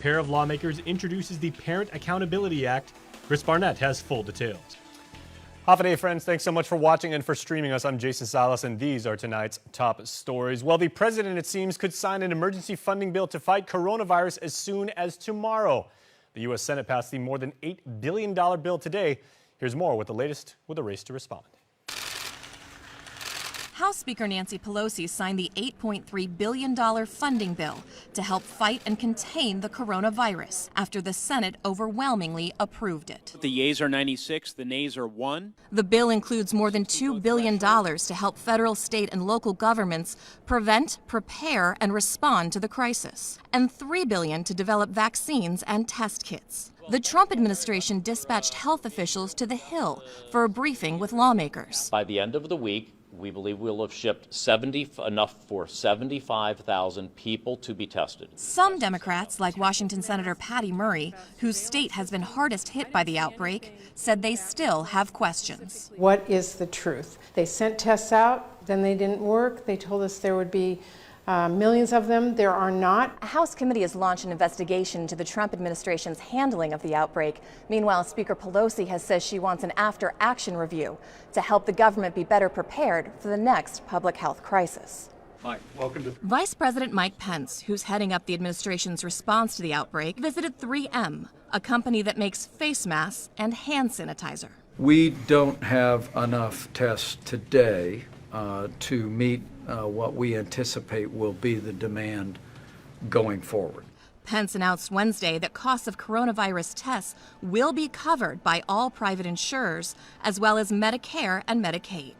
pair of lawmakers introduces the Parent Accountability Act. Chris Barnett has full details. Hafide friends, thanks so much for watching and for streaming us. I'm Jason Salas, and these are tonight's top stories. Well, the president, it seems, could sign an emergency funding bill to fight coronavirus as soon as tomorrow. The U.S. Senate passed the more than $8 billion bill today. Here's more with the latest with a race to respond. House Speaker Nancy Pelosi signed the $8.3 billion funding bill to help fight and contain the coronavirus after the Senate overwhelmingly approved it. The yeas are 96, the nays are 1. The bill includes more than $2 billion to help federal, state, and local governments prevent, prepare, and respond to the crisis, and $3 billion to develop vaccines and test kits. The Trump administration dispatched health officials to the Hill for a briefing with lawmakers. By the end of the week, we believe we'll have shipped enough for 75,000 people to be tested. Some Democrats, like Washington Senator Patty Murray, whose state has been hardest hit by the outbreak, said they still have questions. What is the truth? They sent tests out, then they didn't work. They told us there would be millions of them. There are not. A House committee has launched an investigation into the Trump administration's handling of the outbreak. Meanwhile, Speaker Pelosi has said she wants an after-action review to help the government be better prepared for the next public health crisis. Mike, welcome to... Vice President Mike Pence, who's heading up the administration's response to the outbreak, visited 3M, a company that makes face masks and hand sanitizer. We don't have enough tests today to meet what we anticipate will be the demand going forward. Pence announced Wednesday that costs of coronavirus tests will be covered by all private insurers, as well as Medicare and Medicaid.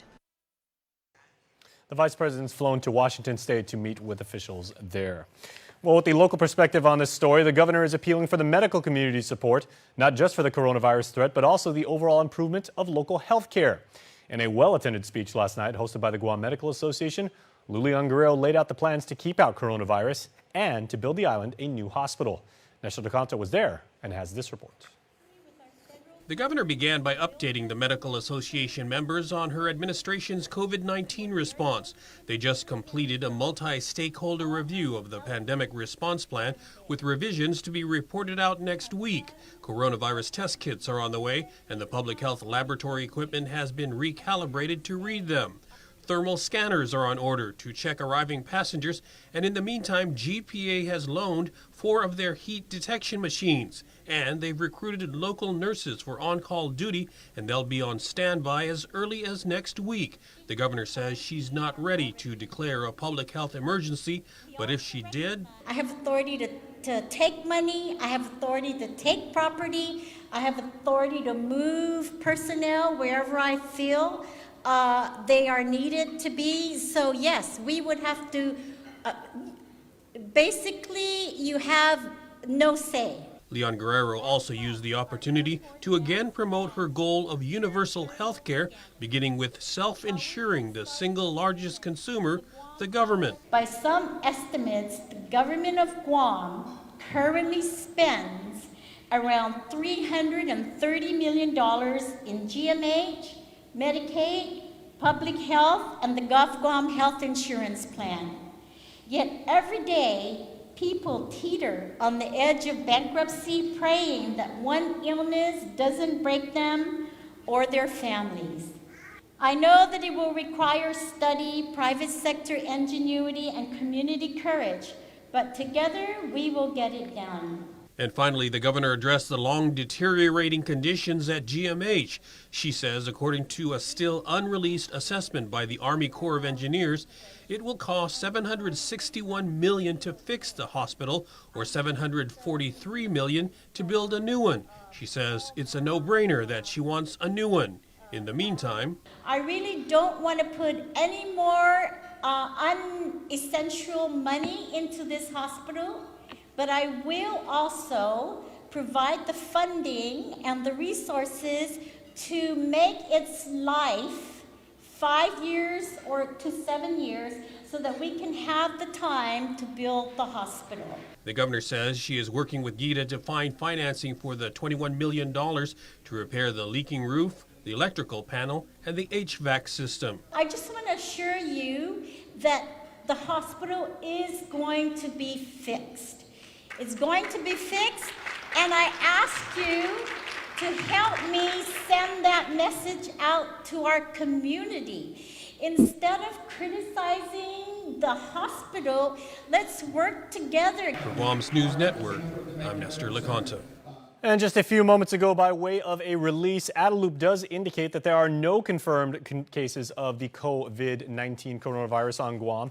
The vice president's flown to Washington State to meet with officials there. Well, with the local perspective on this story, the governor is appealing for the medical community's support, not just for the coronavirus threat, but also the overall improvement of local health care. In a well-attended speech last night hosted by the Guam Medical Association, Lulian Guerrero laid out the plans to keep out coronavirus and to build the island a new hospital. Nestor DeCanto was there and has this report. The governor began by updating the Medical Association members on her administration's COVID-19 response. They just completed a multi-stakeholder review of the pandemic response plan with revisions to be reported out next week. Coronavirus test kits are on the way, and the public health laboratory equipment has been recalibrated to read them. Thermal scanners are on order to check arriving passengers, and in the meantime, GPA has loaned 4 of their heat detection machines, and they've recruited local nurses for on-call duty, and they'll be on standby as early as next week. The governor says she's not ready to declare a public health emergency, but if she did... I have authority to take money, I have authority to take property, I have authority to move personnel wherever I feel they are needed to be. So yes, we would have to, basically you have no say. Leon Guerrero also used the opportunity to again promote her goal of universal health care, beginning with self-insuring the single largest consumer, the government. By some estimates, the government of Guam currently spends around $330 million in GMH, Medicaid, public health, and the Gulf Guam Health Insurance Plan. Yet every day, people teeter on the edge of bankruptcy, praying that one illness doesn't break them or their families. I know that it will require study, private sector ingenuity, and community courage, but together we will get it done. And finally, the governor addressed the long deteriorating conditions at GMH. She says, according to a still unreleased assessment by the Army Corps of Engineers, it will cost $761 million to fix the hospital or $743 million to build a new one. She says it's a no-brainer that she wants a new one. In the meantime, I really don't want to put any more unessential money into this hospital. But I will also provide the funding and the resources to make its life 5 years or to 7 years so that we can have the time to build the hospital. The governor says she is working with GITA to find financing for the $21 million to repair the leaking roof, the electrical panel, and the HVAC system. I just want to assure you that the hospital is going to be fixed. It's going to be fixed, and I ask you to help me send that message out to our community. Instead of criticizing the hospital, let's work together. For Guam's News Network, I'm Nestor Leconto. And just a few moments ago, by way of a release, Adelup does indicate that there are no confirmed cases of the COVID-19 coronavirus on Guam,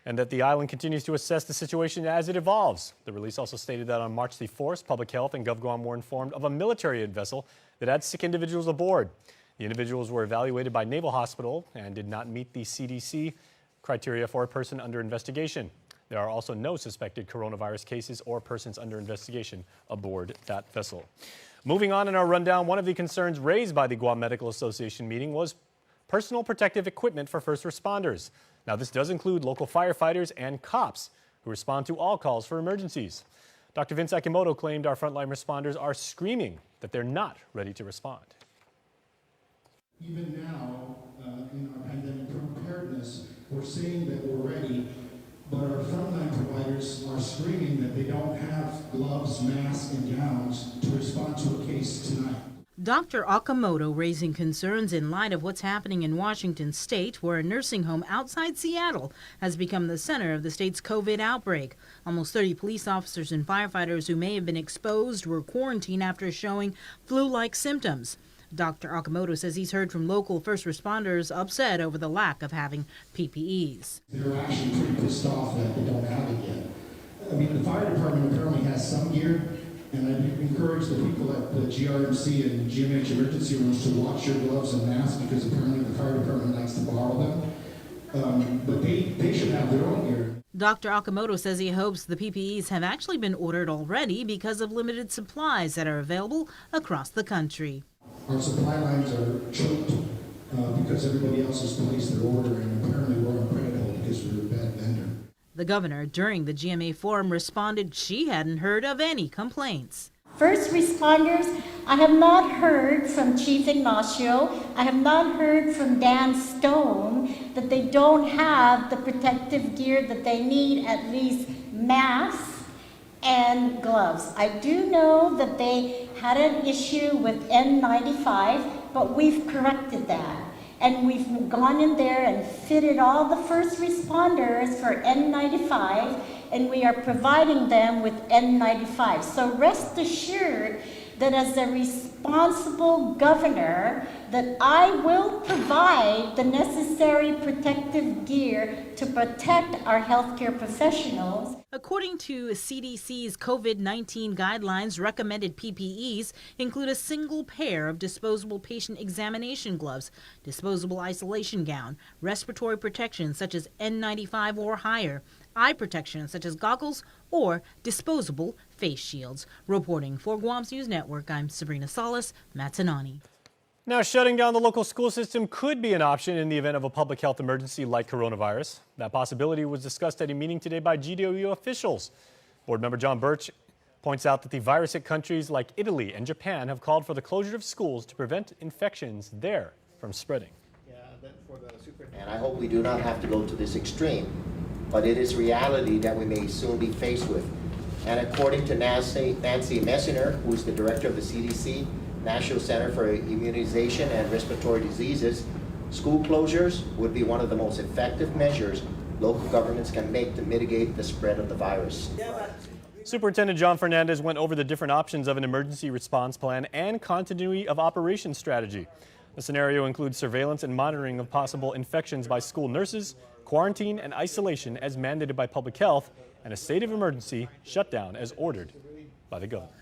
and that the island continues to assess the situation as it evolves. The release also stated that on March the 4th, Public Health and GovGuam were informed of a military vessel that had sick individuals aboard. The individuals were evaluated by Naval Hospital and did not meet the CDC criteria for a person under investigation. There are also no suspected coronavirus cases or persons under investigation aboard that vessel. Moving on in our rundown, one of the concerns raised by the Guam Medical Association meeting was personal protective equipment for first responders. Now, this does include local firefighters and cops who respond to all calls for emergencies. Dr. Vince Akimoto claimed our frontline responders are screaming that they're not ready to respond. Even now, in our pandemic preparedness, we're saying that we're ready, but our frontline providers are screaming that they don't have gloves, masks, and gowns to respond to a case tonight. Dr. Akimoto raising concerns in light of what's happening in Washington state, where a nursing home outside Seattle has become the center of the state's COVID outbreak. Almost 30 police officers and firefighters who may have been exposed were quarantined after showing flu-like symptoms. Dr. Akimoto says he's heard from local first responders upset over the lack of having PPEs. They're actually pretty pissed off that they don't have it yet. I mean, the fire department apparently has some gear, and I encourage the people at the GRMC and GMH emergency rooms to watch your gloves and masks, because apparently the fire department likes to borrow them. But they should have their own gear. Dr. Akimoto says he hopes the PPEs have actually been ordered already because of limited supplies that are available across the country. Our supply lines are choked because everybody else has placed their order, and apparently we're on credit hold because we're a bad vendor. The governor, during the GMA forum, responded she hadn't heard of any complaints. First responders, I have not heard from Chief Ignacio, I have not heard from Dan Stone that they don't have the protective gear that they need, at least masks and gloves. I do know that they had an issue with N95, but we've corrected that. And we've gone in there and fitted all the first responders for N95, and we are providing them with N95. So rest assured that as a responsible governor, that I will provide the necessary protective gear to protect our healthcare professionals. According to CDC's COVID-19 guidelines, recommended PPEs include a single pair of disposable patient examination gloves, disposable isolation gown, respiratory protection such as N95 or higher, eye protection such as goggles, or disposable face shields. Reporting for Guam's News Network, I'm Sabrina Salas, Matsanani. Now, shutting down the local school system could be an option in the event of a public health emergency like coronavirus. That possibility was discussed at a meeting today by GWU officials. Board member John Birch points out that the virus-hit countries like Italy and Japan have called for the closure of schools to prevent infections there from spreading. And I hope we do not have to go to this extreme, but it is reality that we may soon be faced with. And according to Nancy Messiner, who's the director of the CDC, National Center for Immunization and Respiratory Diseases, school closures would be one of the most effective measures local governments can make to mitigate the spread of the virus. Superintendent John Fernandez went over the different options of an emergency response plan and continuity of operations strategy. The scenario includes surveillance and monitoring of possible infections by school nurses, quarantine and isolation as mandated by public health, and a state of emergency shutdown as ordered by the governor.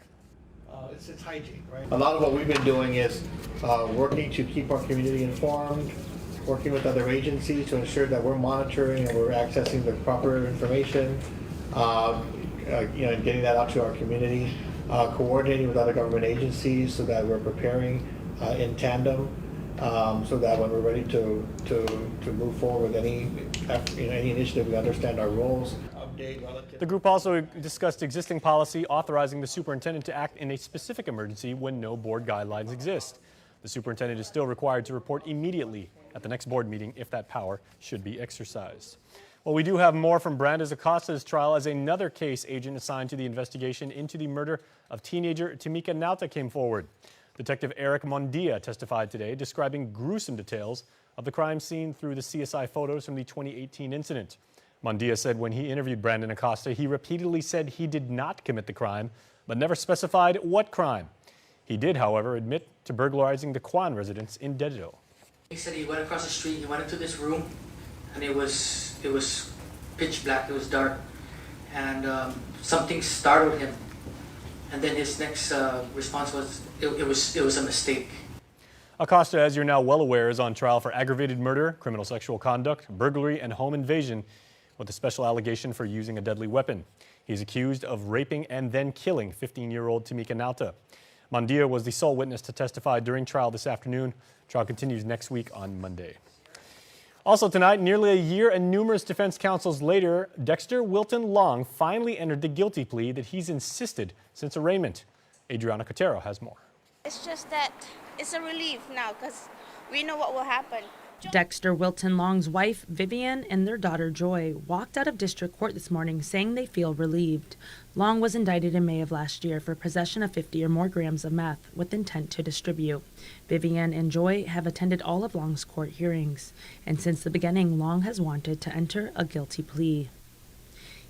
It's hygiene, right? A lot of what we've been doing is working to keep our community informed, working with other agencies to ensure that we're monitoring and we're accessing the proper information, and getting that out to our community, coordinating with other government agencies so that we're preparing in tandem, so that when we're ready to move forward with any initiative, we understand our roles. The group also discussed existing policy authorizing the superintendent to act in a specific emergency when no board guidelines exist. The superintendent is still required to report immediately at the next board meeting if that power should be exercised. Well, we do have more from Brandes Acosta's trial as another case agent assigned to the investigation into the murder of teenager Tamika Nauta came forward. Detective Eric Mondia testified today, describing gruesome details of the crime scene through the CSI photos from the 2018 incident. Mondia said when he interviewed Brandon Acosta, he repeatedly said he did not commit the crime, but never specified what crime. He did, however, admit to burglarizing the KUAM residence in Dededo. He said he went across the street, he went into this room, and it was pitch black, it was dark, and something startled him. And then his next response was, it was a mistake. Acosta, as you're now well aware, is on trial for aggravated murder, criminal sexual conduct, burglary, and home invasion with a special allegation for using a deadly weapon. He's accused of raping and then killing 15-year-old Tamika Nauta. Mondia was the sole witness to testify during trial this afternoon. Trial continues next week on Monday. Also tonight, nearly a year and numerous defense counsels later, Dexter Wilton Long finally entered the guilty plea that he's insisted since arraignment. Adriana Cotero has more. It's just that it's a relief now because we know what will happen. Dexter Wilton Long's wife, Vivian, and their daughter, Joy, walked out of district court this morning saying they feel relieved. Long was indicted in May of last year for possession of 50 or more grams of meth with intent to distribute. Vivian and Joy have attended all of Long's court hearings, and since the beginning, Long has wanted to enter a guilty plea.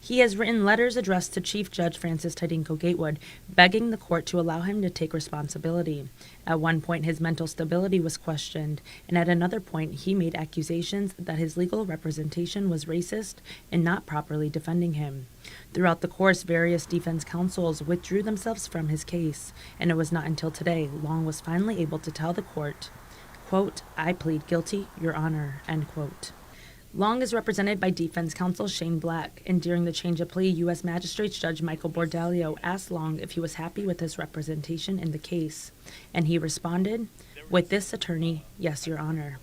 He has written letters addressed to Chief Judge Francis Tidinko Gatewood, begging the court to allow him to take responsibility. At one point, his mental stability was questioned, and at another point, he made accusations that his legal representation was racist and not properly defending him. Throughout the course, various defense counsels withdrew themselves from his case, and it was not until today Long was finally able to tell the court, quote, "I plead guilty, Your Honor," end quote. Long is represented by defense counsel Shane Black, and during the change of plea, U.S. Magistrate Judge Michael Bordelio asked Long if he was happy with his representation in the case, and he responded, "With this attorney, yes, Your Honor."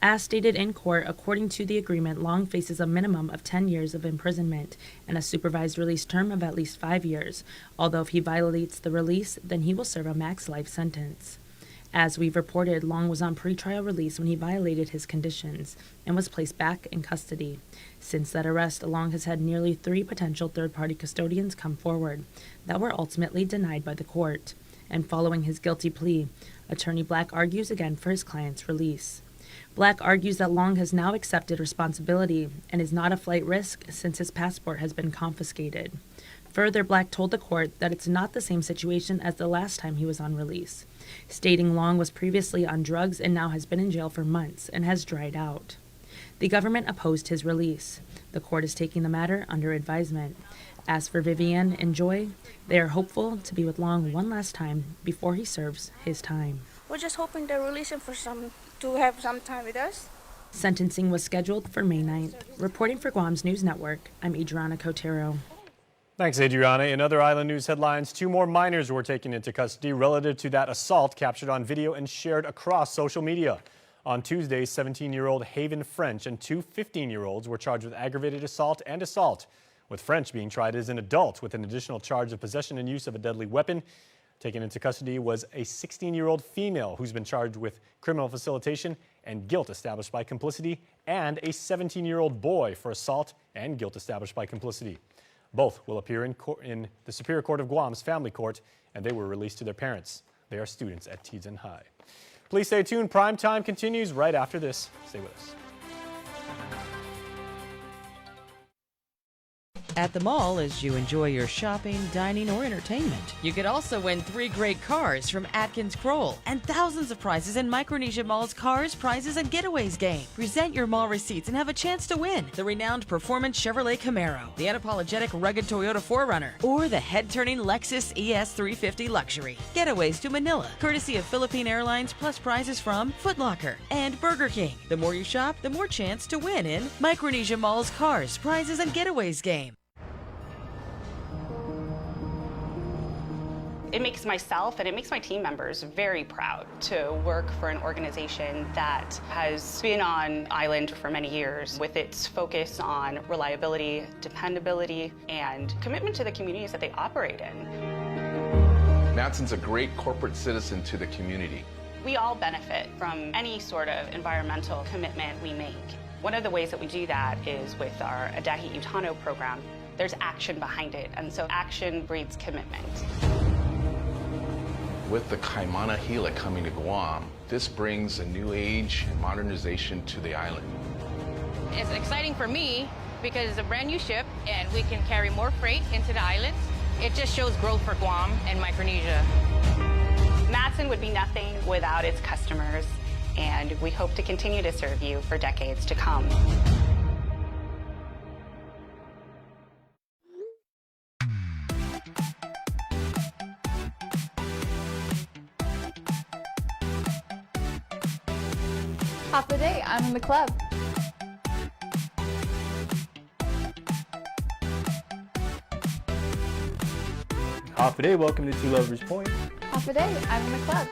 As stated in court, according to the agreement, Long faces a minimum of 10 years of imprisonment and a supervised release term of at least 5 years, although if he violates the release, then he will serve a max life sentence. As we've reported, Long was on pretrial release when he violated his conditions and was placed back in custody. Since that arrest, Long has had nearly 3 potential third-party custodians come forward that were ultimately denied by the court. And following his guilty plea, Attorney Black argues again for his client's release. Black argues that Long has now accepted responsibility and is not a flight risk since his passport has been confiscated. Further, Black told the court that it's not the same situation as the last time he was on release, stating Long was previously on drugs and now has been in jail for months and has dried out. The government opposed his release. The court is taking the matter under advisement. As for Vivian and Joy, they are hopeful to be with Long one last time before he serves his time. We're just hoping to release him to have some time with us. Sentencing was scheduled for May 9th. Reporting for Guam's News Network, I'm Adriana Cotero. Thanks, Adriana. In other island news headlines, 2 more minors were taken into custody relative to that assault captured on video and shared across social media. On Tuesday, 17-year-old Haven French and 2 15-year-olds were charged with aggravated assault and assault, with French being tried as an adult with an additional charge of possession and use of a deadly weapon. Taken into custody was a 16-year-old female who's been charged with criminal facilitation and guilt established by complicity, and a 17-year-old boy for assault and guilt established by complicity. Both will appear in the Superior Court of Guam's Family Court, and they were released to their parents. They are students at Tizen High. Please stay tuned. Prime Time continues right after this. Stay with us. At the mall, as you enjoy your shopping, dining, or entertainment, you could also win 3 great cars from Atkins Kroll and thousands of prizes in Micronesia Mall's Cars, Prizes, and Getaways game. Present your mall receipts and have a chance to win the renowned performance Chevrolet Camaro, the unapologetic rugged Toyota 4Runner, or the head-turning Lexus ES350 Luxury. Getaways to Manila, courtesy of Philippine Airlines, plus prizes from Foot Locker and Burger King. The more you shop, the more chance to win in Micronesia Mall's Cars, Prizes, and Getaways game. It makes myself and it makes my team members very proud to work for an organization that has been on island for many years with its focus on reliability, dependability, and commitment to the communities that they operate in. Matson's a great corporate citizen to the community. We all benefit from any sort of environmental commitment we make. One of the ways that we do that is with our Adahi Utano program. There's action behind it, and so action breeds commitment. With the Kaimana Hila coming to Guam, this brings a new age and modernization to the island. It's exciting for me because it's a brand new ship and we can carry more freight into the islands. It just shows growth for Guam and Micronesia. Matson would be nothing without its customers, and we hope to continue to serve you for decades to come. Half a day, I'm in the club. Half a day, welcome to Two Lovers Point. Half a day, I'm in the club.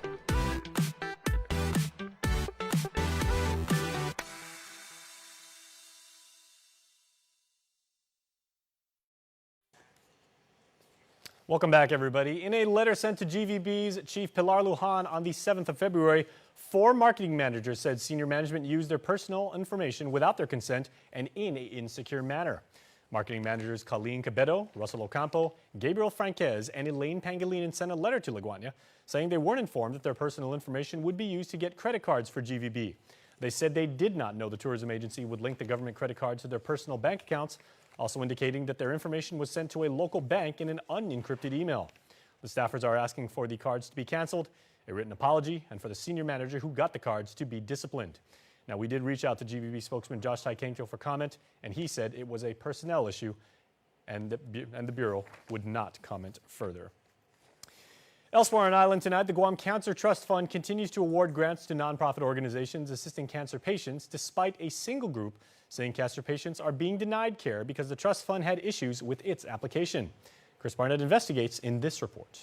Welcome back, everybody. In a letter sent to GVB's Chief Pilar Lujan on the 7th of February, 4 marketing managers said senior management used their personal information without their consent and in an insecure manner. Marketing managers Colleen Cabedo, Russell Ocampo, Gabriel Franquez, and Elaine Pangilinan sent a letter to Laguana saying they weren't informed that their personal information would be used to get credit cards for GVB. They said they did not know the tourism agency would link the government credit cards to their personal bank accounts, also indicating that their information was sent to a local bank in an unencrypted email. The staffers are asking for the cards to be canceled, a written apology, and for the senior manager who got the cards to be disciplined. Now, we did reach out to GVB spokesman Josh Taikenkyo for comment, and he said it was a personnel issue and the Bureau would not comment further. Elsewhere on island tonight, the Guam Cancer Trust Fund continues to award grants to nonprofit organizations assisting cancer patients, despite a single group saying cancer patients are being denied care because the trust fund had issues with its application. Chris Barnett investigates in this report.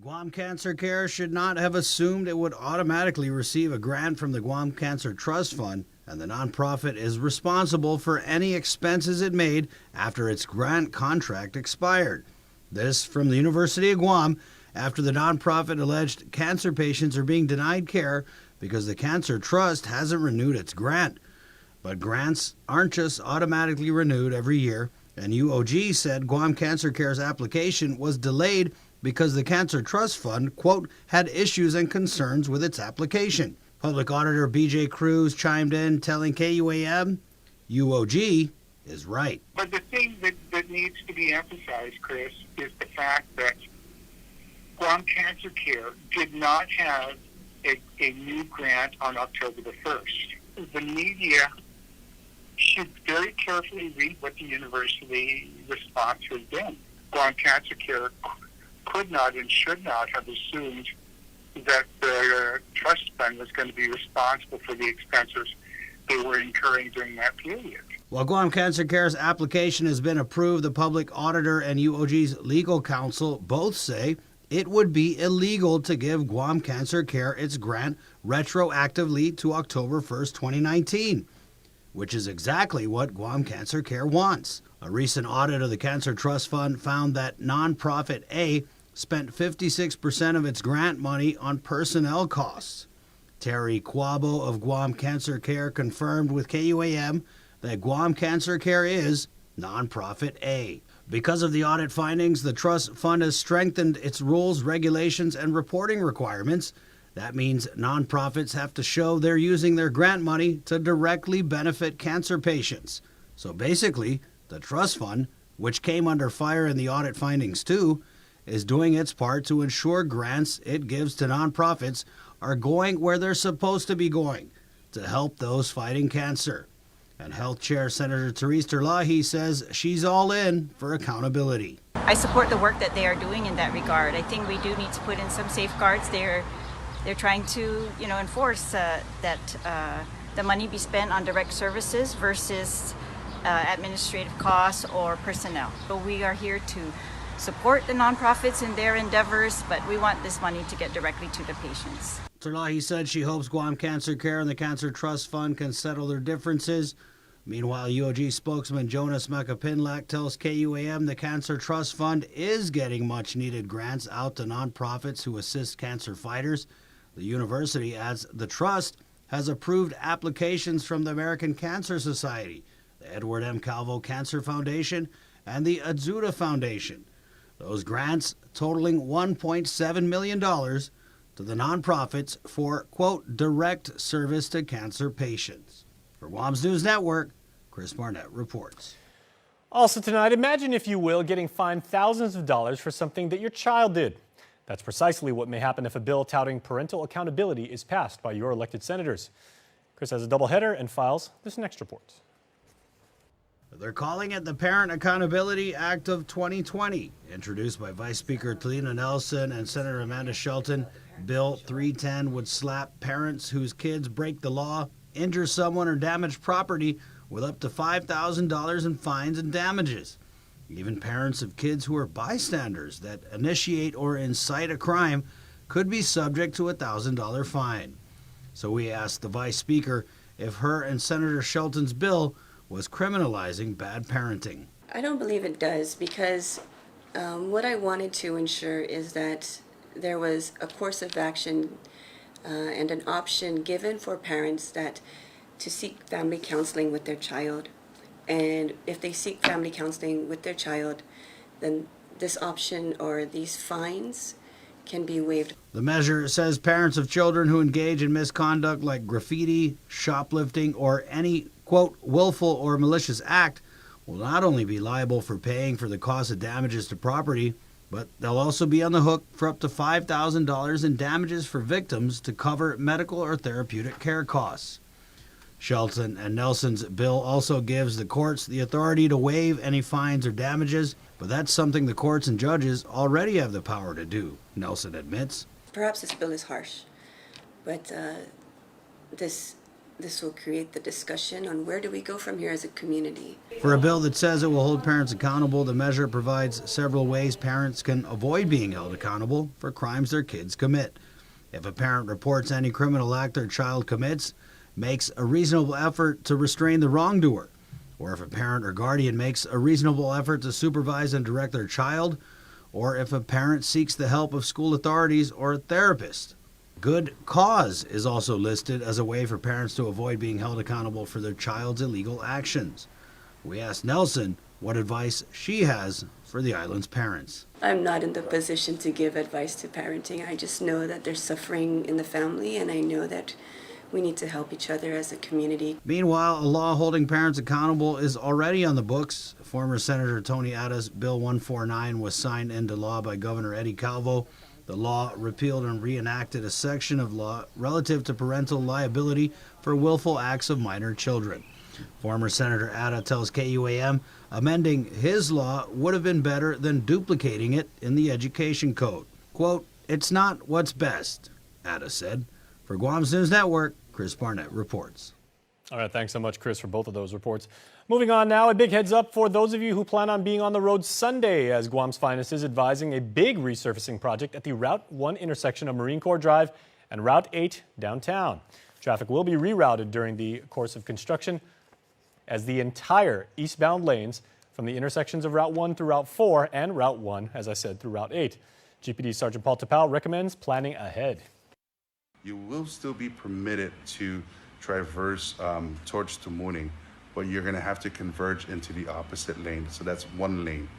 Guam Cancer Care should not have assumed it would automatically receive a grant from the Guam Cancer Trust Fund, and the nonprofit is responsible for any expenses it made after its grant contract expired. This from the University of Guam after the nonprofit alleged cancer patients are being denied care because the Cancer Trust hasn't renewed its grant. But grants aren't just automatically renewed every year, and UOG said Guam Cancer Care's application was delayed because the Cancer Trust Fund, quote, had issues and concerns with its application. Public Auditor BJ Cruz chimed in telling KUAM, UOG is right. But the thing that needs to be emphasized, Chris, is the fact that Guam Cancer Care did not have a new grant on October the 1st. The media should very carefully read what the university response has been. Guam Cancer Care could not and should not have assumed that the trust fund was going to be responsible for the expenses they were incurring during that period. While Guam Cancer Care's application has been approved, the public auditor and UOG's legal counsel both say it would be illegal to give Guam Cancer Care its grant retroactively to October 1st, 2019, which is exactly what Guam Cancer Care wants. A recent audit of the Cancer Trust Fund found that nonprofit A spent 56% of its grant money on personnel costs. Terry Quabo of Guam Cancer Care confirmed with KUAM that Guam Cancer Care is nonprofit A. Because of the audit findings, the trust fund has strengthened its rules, regulations, and reporting requirements. That means nonprofits have to show they're using their grant money to directly benefit cancer patients. So basically, the trust fund, which came under fire in the audit findings too, is doing its part to ensure grants it gives to nonprofits are going where they're supposed to be going, to help those fighting cancer. And Health Chair Senator Therese Terlahi says she's all in for accountability. I support the work that they are doing in that regard. I think we do need to put in some safeguards. They're trying to, enforce that the money be spent on direct services versus administrative costs or personnel. So we are here to support the nonprofits in their endeavors, but we want this money to get directly to the patients. Terlahi said she hopes Guam Cancer Care and the Cancer Trust Fund can settle their differences. Meanwhile, UOG spokesman Jonas Macapinlac tells KUAM the Cancer Trust Fund is getting much-needed grants out to nonprofits who assist cancer fighters. The university adds the trust has approved applications from the American Cancer Society, the Edward M. Calvo Cancer Foundation, and the Adzuta Foundation. Those grants totaling $1.7 million to the nonprofits for, quote, direct service to cancer patients. For Guam's News Network, Chris Barnett reports. Also tonight, imagine, if you will, getting fined thousands of dollars for something that your child did. That's precisely what may happen if a bill touting parental accountability is passed by your elected senators. Chris has a doubleheader and files this next report. They're calling it the Parent Accountability Act of 2020. Introduced by Vice Speaker Talina Nelson and Senator Amanda Shelton, Bill 310 would slap parents whose kids break the law, injure someone, or damage property with up to $5,000 in fines and damages. Even parents of kids who are bystanders that initiate or incite a crime could be subject to a $1,000 fine. So we asked the Vice Speaker if her and Senator Shelton's bill was criminalizing bad parenting. I don't believe it does, because what I wanted to ensure is that there was a course of action and an option given for parents that to seek family counseling with their child. And if they seek family counseling with their child, then this option or these fines can be waived. The measure says parents of children who engage in misconduct like graffiti, shoplifting, or any, quote, willful or malicious act will not only be liable for paying for the cost of damages to property, but they'll also be on the hook for up to $5,000 in damages for victims to cover medical or therapeutic care costs. Shelton and Nelson's bill also gives the courts the authority to waive any fines or damages, but that's something the courts and judges already have the power to do, Nelson admits. Perhaps this bill is harsh, but this will create the discussion on where do we go from here as a community. For a bill that says it will hold parents accountable, the measure provides several ways parents can avoid being held accountable for crimes their kids commit. If a parent reports any criminal act their child commits, makes a reasonable effort to restrain the wrongdoer, or if a parent or guardian makes a reasonable effort to supervise and direct their child, or if a parent seeks the help of school authorities or a therapist. Good cause is also listed as a way for parents to avoid being held accountable for their child's illegal actions. We asked Nelson what advice she has for the island's parents. I'm not in the position to give advice to parenting. I just know that there's suffering in the family, and I know that we need to help each other as a community. Meanwhile, a law holding parents accountable is already on the books. Former Senator Tony Atta's Bill 149 was signed into law by Governor Eddie Calvo. The law repealed and reenacted a section of law relative to parental liability for willful acts of minor children. Former Senator Atta tells KUAM amending his law would have been better than duplicating it in the education code. Quote, "It's not what's best," Atta said. For Guam's News Network, Chris Barnett reports. All right, thanks so much, Chris, for both of those reports. Moving on now, a big heads up for those of you who plan on being on the road Sunday, as Guam's Finest is advising a big resurfacing project at the Route 1 intersection of Marine Corps Drive and Route 8 downtown. Traffic will be rerouted during the course of construction, as the entire eastbound lanes from the intersections of Route 1 through Route 4 and Route 1, as I said, through Route 8. GPD Sergeant Paul Tapau recommends planning ahead. You will still be permitted to traverse towards the morning, but you're going to have to converge into the opposite lane. So that's one lane.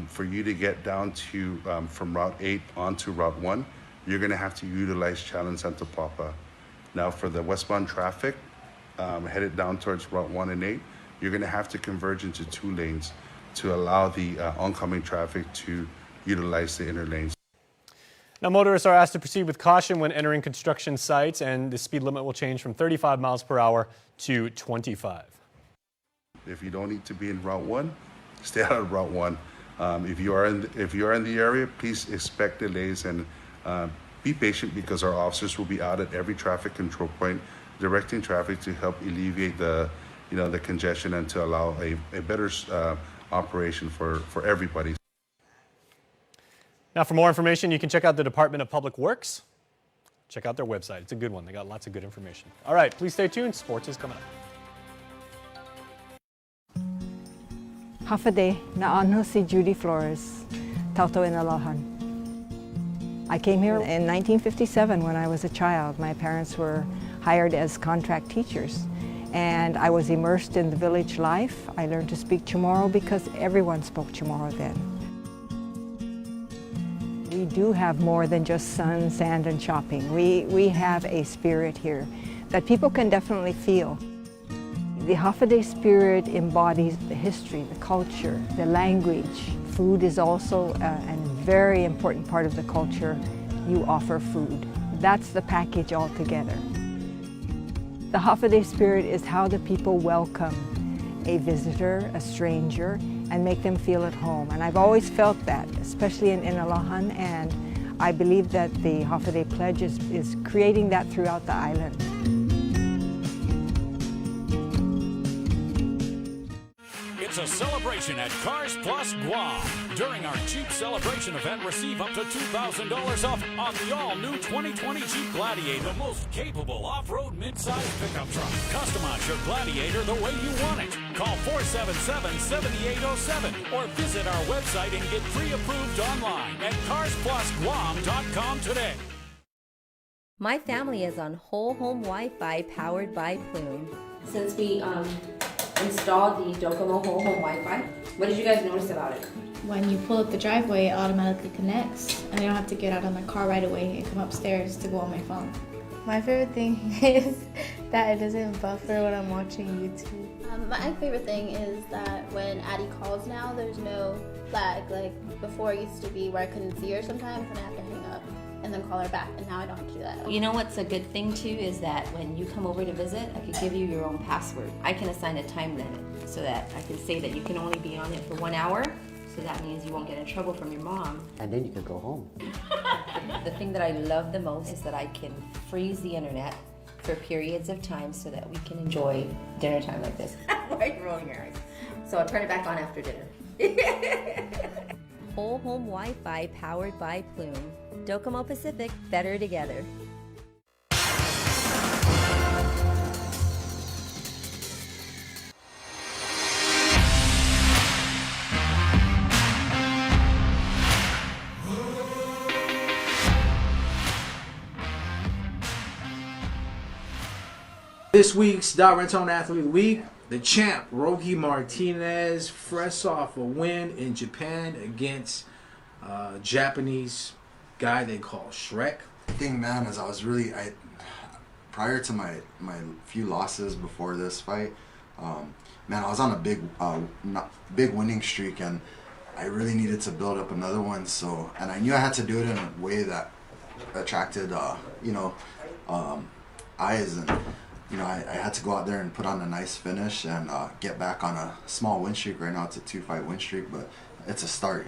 For you to get down to from Route 8 onto Route 1, you're going to have to utilize Chalon Santa Papa. Now for the westbound traffic headed down towards Route 1 and 8, you're going to have to converge into two lanes to allow the oncoming traffic to utilize the inner lanes. Now, motorists are asked to proceed with caution when entering construction sites, and the speed limit will change from 35 miles per hour to 25. If you don't need to be in Route 1, stay out of Route 1. If you are in the area, please expect delays and be patient, because our officers will be out at every traffic control point, directing traffic to help alleviate the congestion and to allow a better operation for everybody. Now, for more information, you can check out the Department of Public Works. Check out their website. It's a good one. They got lots of good information. All right, please stay tuned. Sports is coming up. Half a day, naano si Judy Flores, Tauto in Alohan. I came here in 1957 when I was a child. My parents were hired as contract teachers. And I was immersed in the village life. I learned to speak Chamorro because everyone spoke Chamorro then. We do have more than just sun, sand, and shopping. We have a spirit here that people can definitely feel. The Hafaday spirit embodies the history, the culture, the language. Food is also a very important part of the culture. You offer food. That's the package altogether. The Hafaday spirit is how the people welcome a visitor, a stranger, and make them feel at home. And I've always felt that, especially in Inalahan, and I believe that the Hafaday Pledge is creating that throughout the island. It's a celebration at Cars Plus Guam. During our Jeep celebration event, receive up to $2,000 off on the all-new 2020 Jeep Gladiator, the most capable off-road mid-size pickup truck. Customize your Gladiator the way you want it. Call 477-7807 or visit our website and get pre-approved online at carsplusguam.com today. My family is on whole home Wi-Fi powered by Plume. Since we installed the Docomo whole home Wi-Fi, what did you guys notice about it? When you pull up the driveway, it automatically connects, and I don't have to get out of my car right away and come upstairs to go on my phone. My favorite thing is that it doesn't buffer when I'm watching YouTube. My favorite thing is that when Addie calls now, there's no lag. Like before, it used to be where I couldn't see her sometimes and I have to hang up and then call her back, and now I don't have to do that. You know what's a good thing too is that when you come over to visit, I could give you your own password. I can assign a time limit so that I can say that you can only be on it for 1 hour, so that means you won't get in trouble from your mom. And then you can go home. The thing that I love the most is that I can freeze the internet for periods of time so that we can enjoy dinner time like this. Why are you rolling your eyes? So I'll turn it back on after dinner. Whole home Wi-Fi powered by Plume. Docomo Pacific, better together. This week's Rentone Athlete of the Week, the champ, Rogi Martinez, fresh off a win in Japan against a Japanese guy they call Shrek. The thing, man, is prior to my few losses before this fight, man, I was on a big winning streak, and I really needed to build up another one. So, and I knew I had to do it in a way that attracted, eyes, and I had to go out there and put on a nice finish and get back on a small win streak. Right now, it's a 2-fight win streak, but it's a start,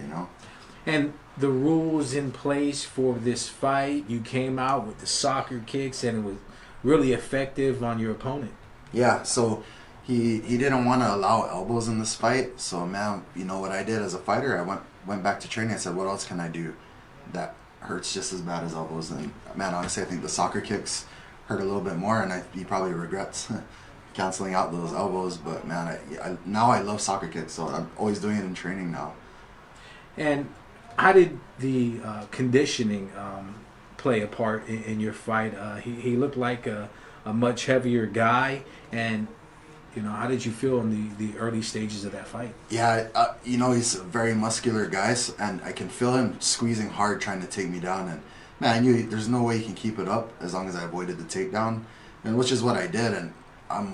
And the rules in place for this fight, you came out with the soccer kicks, and it was really effective on your opponent. Yeah, so he didn't want to allow elbows in this fight. So, man, what I did as a fighter, I went back to training. I said, what else can I do that hurts just as bad as elbows? And, man, honestly, I think the soccer kicks hurt a little bit more, and he probably regrets canceling out those elbows. But, man, now I love soccer kicks, so I'm always doing it in training now. And how did the conditioning play a part in your fight? He looked like a much heavier guy, and how did you feel in the early stages of that fight? Yeah, he's a very muscular guy, and I can feel him squeezing hard, trying to take me down. And man, I knew there's no way he can keep it up as long as I avoided the takedown, and which is what I did. And I'm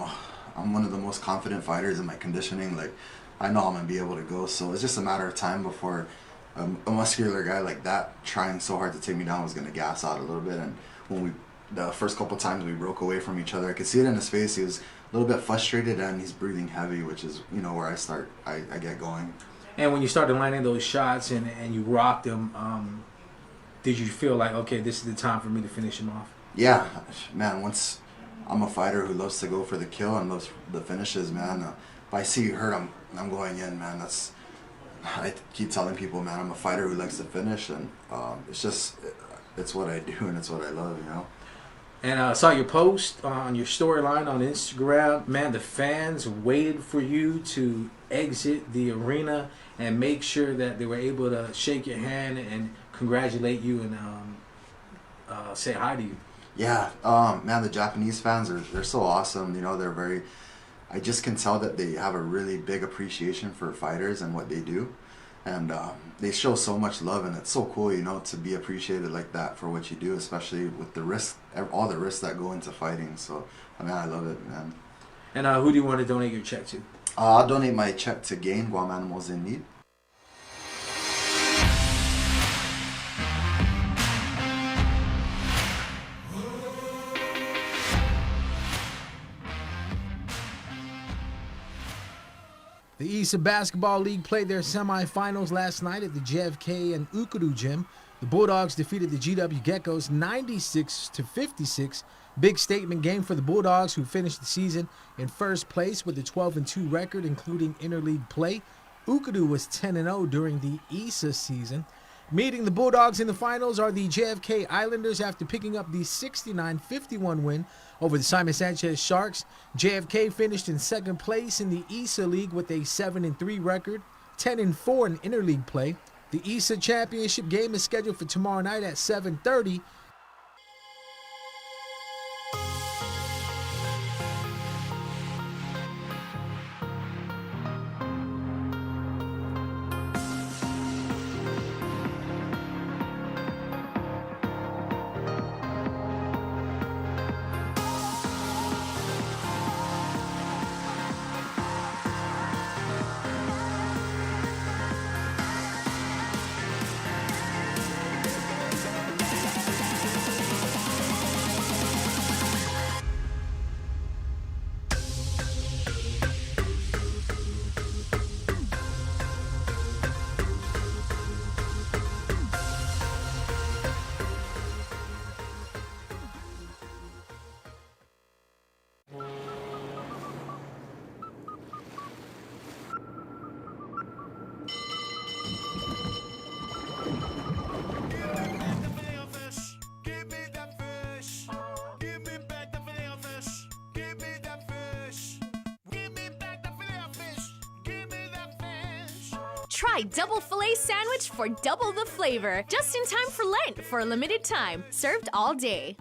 one of the most confident fighters in my conditioning. Like, I know I'm gonna be able to go. So it's just a matter of time before a muscular guy like that trying so hard to take me down was gonna gas out a little bit. And when the first couple times we broke away from each other, I could see it in his face. He was a little bit frustrated, and he's breathing heavy, which is where I get going. And when you started landing those shots and you rocked him, did you feel like, okay, this is the time for me to finish him off? Yeah, man, once I'm a fighter who loves to go for the kill and loves the finishes, man. If I see you hurt, I'm going in, man. I keep telling people, man, I'm a fighter who likes to finish, and it's what I do, and it's what I love, And I saw your post on your storyline on Instagram. Man, the fans waited for you to exit the arena and make sure that they were able to shake your hand and congratulate you and say hi to you. Yeah, man, the Japanese fans they're so awesome. You know, they're very. I just can tell that they have a really big appreciation for fighters and what they do, and they show so much love, and it's so cool, you know, to be appreciated like that for what you do, especially with the risk, all the risks that go into fighting. So, I mean, I love it, man. And who do you want to donate your check to? I'll donate my check to GAIN, Guam Animals in Need. The ISA Basketball League played their semifinals last night at the JFK and Ukuru Gym. The Bulldogs defeated the GW Geckos 96-56. Big statement game for the Bulldogs, who finished the season in first place with a 12-2 record, including interleague play. Ukuru was 10-0 during the ISA season. Meeting the Bulldogs in the finals are the JFK Islanders after picking up the 69-51 win over the Simon Sanchez Sharks. JFK finished in second place in the ISA League with a 7-3 record, 10-4 in interleague play. The ISA Championship game is scheduled for tomorrow night at 7:30. Try double filet sandwich for double the flavor. Just in time for Lent for a limited time. Served all day.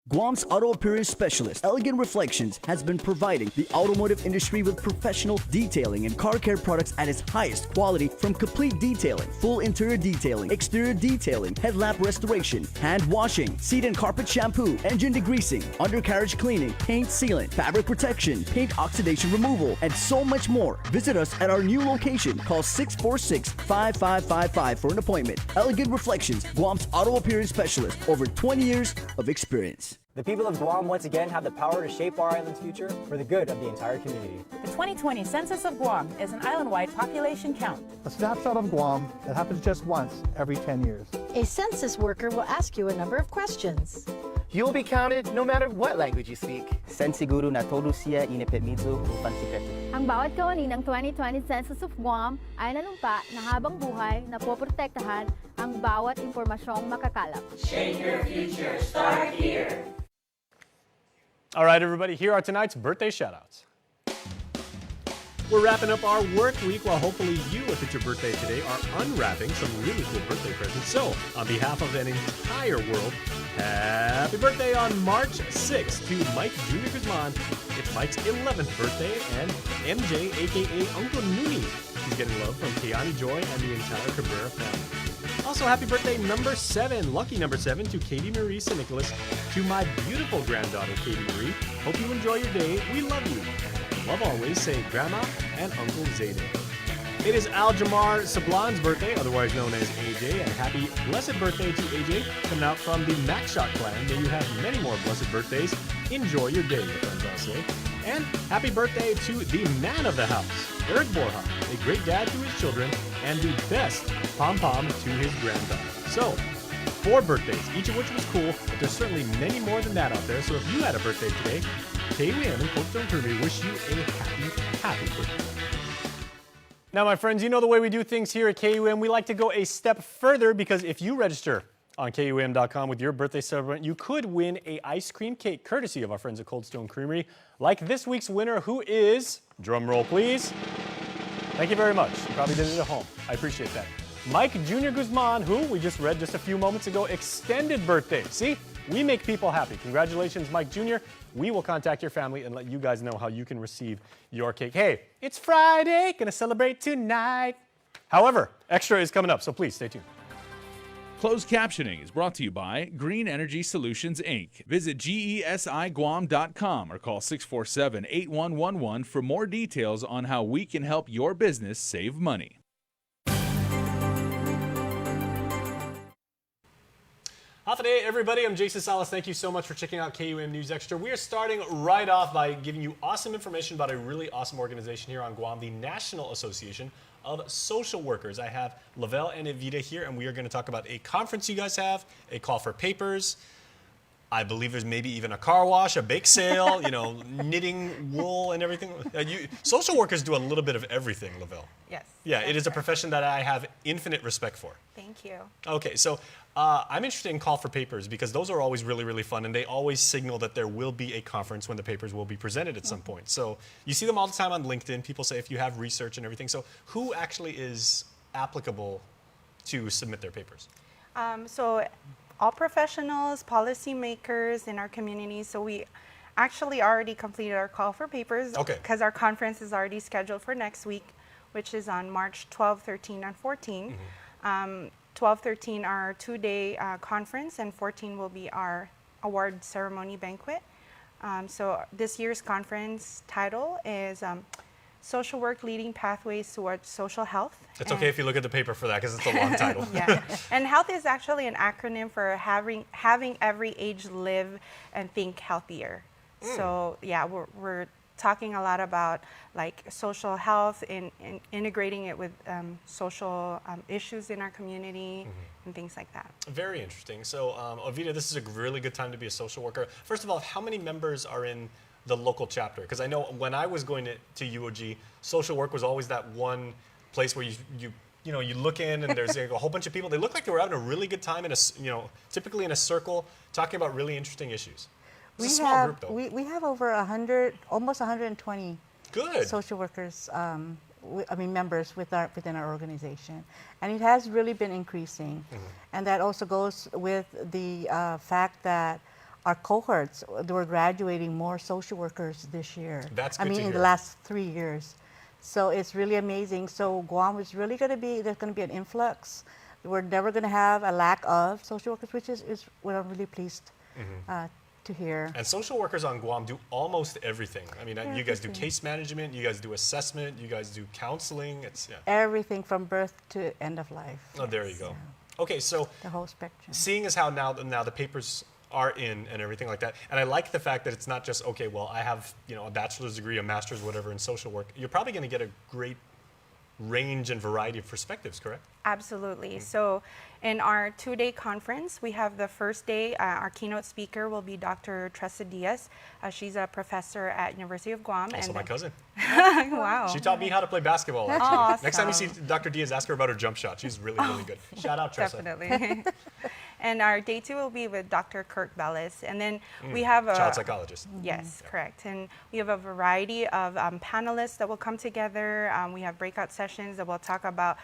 Guam's auto appearance specialist, Elegant Reflections, has been providing the automotive industry with professional detailing and car care products at its highest quality, from complete detailing, full interior detailing, exterior detailing, headlamp restoration, hand washing, seat and carpet shampoo, engine degreasing, undercarriage cleaning, paint sealant, fabric protection, paint oxidation removal, and so much more. Visit us at our new location. Call 646-5555 for an appointment. Elegant Reflections, Guam's auto appearance specialist, over 20 years of experience. The people of Guam once again have the power to shape our island's future for the good of the entire community. The 2020 Census of Guam is an island-wide population count. A snapshot of Guam that happens just once every 10 years. A census worker will ask you a number of questions. You'll be counted no matter what language you speak. Sensiguro na todo siya inipetmizo upang sikreto. Ang bawat kawani ng 2020 Census of Guam ay nanumpa na habang buhay na poprotektahan ang bawat impormasyong makakalap. Shape your future. Start here. All right, everybody, here are tonight's birthday shoutouts. We're wrapping up our work week while hopefully you, if it's your birthday today, are unwrapping some really cool birthday presents. So, on behalf of an entire world, happy birthday on March 6th to Mike Jr. Guzman. It's Mike's 11th birthday, and MJ, aka Uncle Nuni, he's getting love from Keani Joy and the entire Cabrera family. Also, happy birthday number 7, lucky number 7, to Katie Marie St. Nicholas, to my beautiful granddaughter, Katie Marie. Hope you enjoy your day. We love you. Love always, say Grandma and Uncle Zayden. It is Al-Jamar Sablan's birthday, otherwise known as AJ, and happy blessed birthday to AJ, coming out from the Macshot clan. May you have many more blessed birthdays. Enjoy your day, your friends all say. And happy birthday to the man of the house, Eric Borja, a great dad to his children, and the best pom-pom to his granddaughter. So, 4 birthdays, each of which was cool, but there's certainly many more than that out there. So if you had a birthday today, KUAM and Coach Stone Kirby wish you a happy birthday. Now, my friends, you know the way we do things here at KUAM. We like to go a step further, because if you register on KUAM.com with your birthday celebrant, you could win a ice cream cake courtesy of our friends at Cold Stone Creamery, like this week's winner, who is, drum roll please, thank you very much. You probably did it at home. I appreciate that. Mike Jr. Guzman, who we just read just a few moments ago, extended birthday. See, we make people happy. Congratulations, Mike Jr. We will contact your family and let you guys know how you can receive your cake. Hey, it's Friday, gonna celebrate tonight. However, extra is coming up, so please stay tuned. Closed captioning is brought to you by Green Energy Solutions, Inc. Visit GESIGuam.com or call 647-8111 for more details on how we can help your business save money. Half a day, everybody. I'm Jason Salas. Thank you so much for checking out KUAM News Extra. We are starting right off by giving you awesome information about a really awesome organization here on Guam, the National Association of Social Workers. I have Lavelle and Evita here, and we are going to talk about a conference you guys have, a call for papers. I believe there's maybe even a car wash, a bake sale, you know, knitting wool and everything. Social workers do a little bit of everything, Lavelle. Yes. Yeah, it is a profession that I have infinite respect for. Thank you. Okay, so I'm interested in call for papers because those are always really, really fun, and they always signal that there will be a conference when the papers will be presented at some point. So you see them all the time on LinkedIn. People say if you have research and everything. So who actually is applicable to submit their papers? So all professionals, policymakers in our community. So we actually already completed our call for papers because our conference is already scheduled for next week, which is on March 12, 13, and 14. 12, 13 our two-day conference, and 14 will be our award ceremony banquet. So this year's conference title is Social Work Leading Pathways Towards Social Health. It's okay if you look at the paper for that because it's a long title. Yeah, and health is actually an acronym for having every age live and think healthier. So yeah, we're talking a lot about like social health and integrating it with social issues in our community and things like that. Very interesting. So Ovita, this is a really good time to be a social worker. First of all, how many members are in the local chapter? Because I know when I was going to UOG, social work was always that one place where you look in and there's a whole bunch of people. They look like they were having a really good time in typically in a circle talking about really interesting issues. It's a small group, though. We have over 100, almost 120 social workers, members within our organization. And it has really been increasing. And that also goes with the fact that our cohorts, we're graduating more social workers this year. That's good to hear. In the last 3 years. So it's really amazing. So Guam is really going to be, there's going to be an influx. We're never going to have a lack of social workers, which is what I'm really pleased to hear. And social workers on Guam do almost everything. I mean, you guys do case management, you guys do assessment, you guys do counseling. It's everything from birth to end of life. Oh, there you go. Okay, so the whole spectrum. Seeing as how now the papers are in and everything like that, and I like the fact that it's not just okay. Well, I have a bachelor's degree, a master's, whatever in social work. You're probably going to get a great range and variety of perspectives, correct? Absolutely. So in our two-day conference, we have the first day, our keynote speaker will be Dr. Tressa Diaz. She's a professor at University of Guam. Also my cousin. Wow. She taught me how to play basketball. Actually. Awesome. Next time you see Dr. Diaz, ask her about her jump shot. She's really, really good. Shout out, Tressa. Definitely. And our day two will be with Dr. Kirk Bellis. And then we have a child psychologist. Yes, correct. And we have a variety of panelists that will come together. We have breakout sessions that will talk about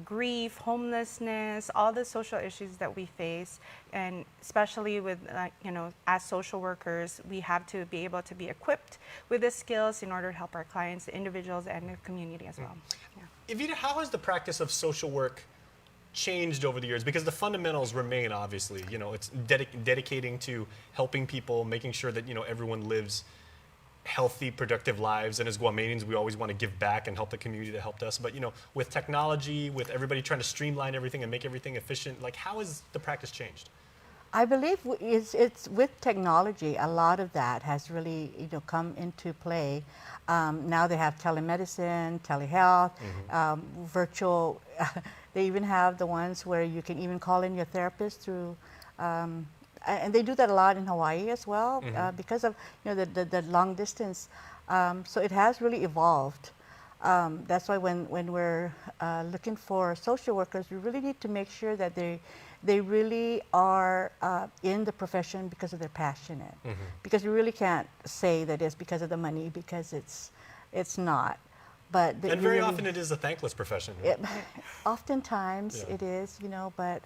grief, homelessness, all the social issues that we face. And especially with, as social workers, we have to be able to be equipped with the skills in order to help our clients, the individuals, and the community as well. Yeah. Evita, how has the practice of social work changed over the years? Because the fundamentals remain, obviously. It's dedicating to helping people, making sure that everyone lives healthy, productive lives. And as Guamanians, we always want to give back and help the community that helped us. But with technology, with everybody trying to streamline everything and make everything efficient, like how has the practice changed? I believe it's with technology. A lot of that has really come into play. Now they have telemedicine, telehealth, virtual. They even have the ones where you can even call in your therapist through, and they do that a lot in Hawaii as well because of the long distance. So it has really evolved. That's why when we're looking for social workers, we really need to make sure that they really are in the profession because they're passionate. Because we really can't say that it's because of the money, because it's not. But and very often it is a thankless profession. Right? Oftentimes it is, but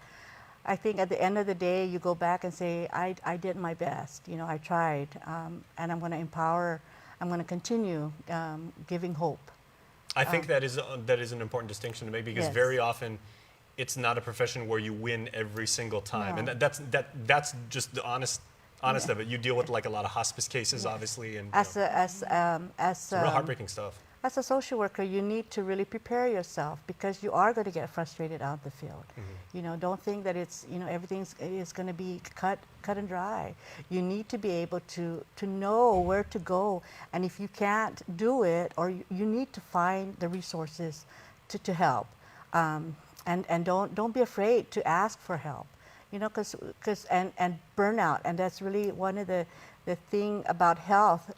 I think at the end of the day, you go back and say, I did my best, I tried, and I'm going to empower, I'm going to continue giving hope. I think that is an important distinction to make, because very often it's not a profession where you win every single time, and that's just the honest of it. You deal with like a lot of hospice cases, obviously, and it's real heartbreaking stuff. As a social worker, you need to really prepare yourself, because you are going to get frustrated out in the field. Don't think that it's everything is going to be cut and dry. You need to be able to know where to go, and if you can't do it, or you need to find the resources to help, and don't be afraid to ask for help. Because burnout, and that's really one of the thing about health.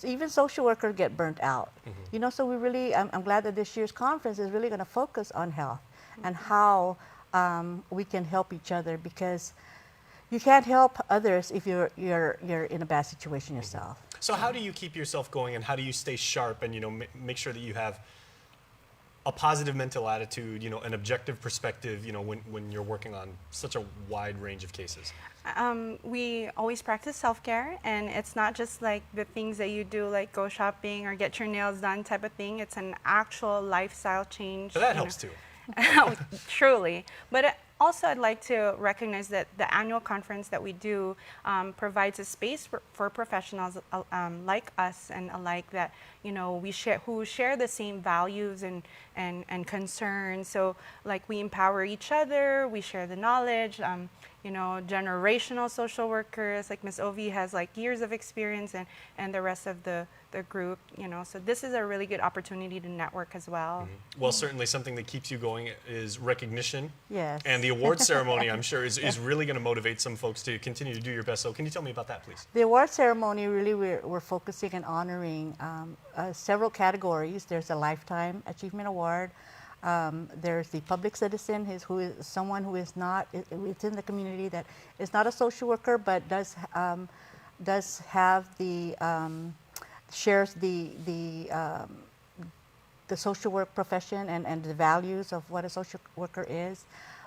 Even social workers get burnt out. So we really, I'm glad that this year's conference is really going to focus on health and how we can help each other, because you can't help others if you're in a bad situation yourself. So how do you keep yourself going, and how do you stay sharp, and make sure that you have a positive mental attitude, an objective perspective, when you're working on such a wide range of cases? We always practice self-care, and it's not just like the things that you do, like go shopping or get your nails done type of thing. It's an actual lifestyle change. But that helps too. Truly. But also, I'd like to recognize that the annual conference that we do provides a space for professionals like us and alike that who share the same values and concerns. So, like, we empower each other, we share the knowledge. Generational social workers like Ms. Ovi has like years of experience, and the rest of the group. So this is a really good opportunity to network as well. Well, certainly something that keeps you going is recognition. Yes. And the award ceremony, I'm sure, is really going to motivate some folks to continue to do your best. So can you tell me about that, please? The award ceremony, really, we're focusing and honoring several categories. There's a Lifetime Achievement Award. There's the public citizen, who is someone who is not within the community, that is not a social worker, but does have shares the social work profession and the values of what a social worker is.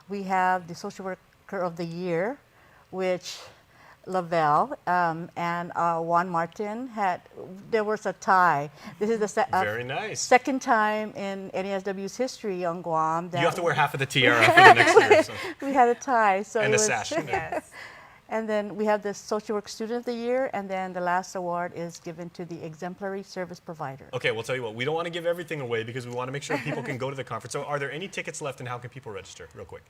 We have the Social Worker of the Year, which Lavelle and Juan Martin there was a tie. This is the very nice second time in NASW's history on Guam that you have to wear half of the tiara for the next year. So. We had a tie, so and a sash. Yes. And then we have the Social Work Student of the Year, and then the last award is given to the Exemplary Service Provider. Okay, we'll tell you what, we don't want to give everything away because we want to make sure people can go to the conference. So are there any tickets left, and how can people register, real quick?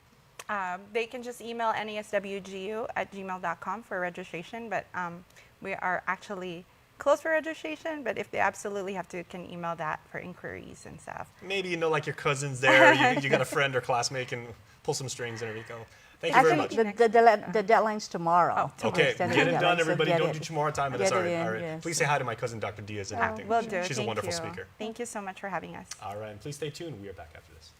They can just email naswgu@gmail.com for registration, but we are actually closed for registration, but if they absolutely have to, can email that for inquiries and stuff. Maybe like your cousin's there, you got a friend or classmate, can pull some strings and everything. Thank you very much. The deadline's tomorrow. Okay, get it done, everybody. Don't do tomorrow time. Get all right. it in, All right. yes. Please say hi to my cousin, Dr. Diaz, in acting. Will do. She's a wonderful speaker. Thank you so much for having us. All right, and please stay tuned. We are back after this.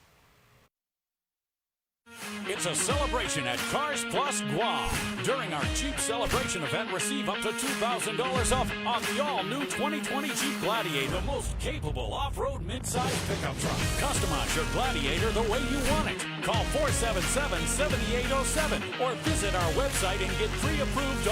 It's a celebration at Cars Plus Guam. During our Jeep celebration event, receive up to $2,000 off on the all-new 2020 Jeep Gladiator, the most capable off-road mid-size pickup truck. Customize your Gladiator the way you want it. Call 477-7807 or visit our website and get pre-approved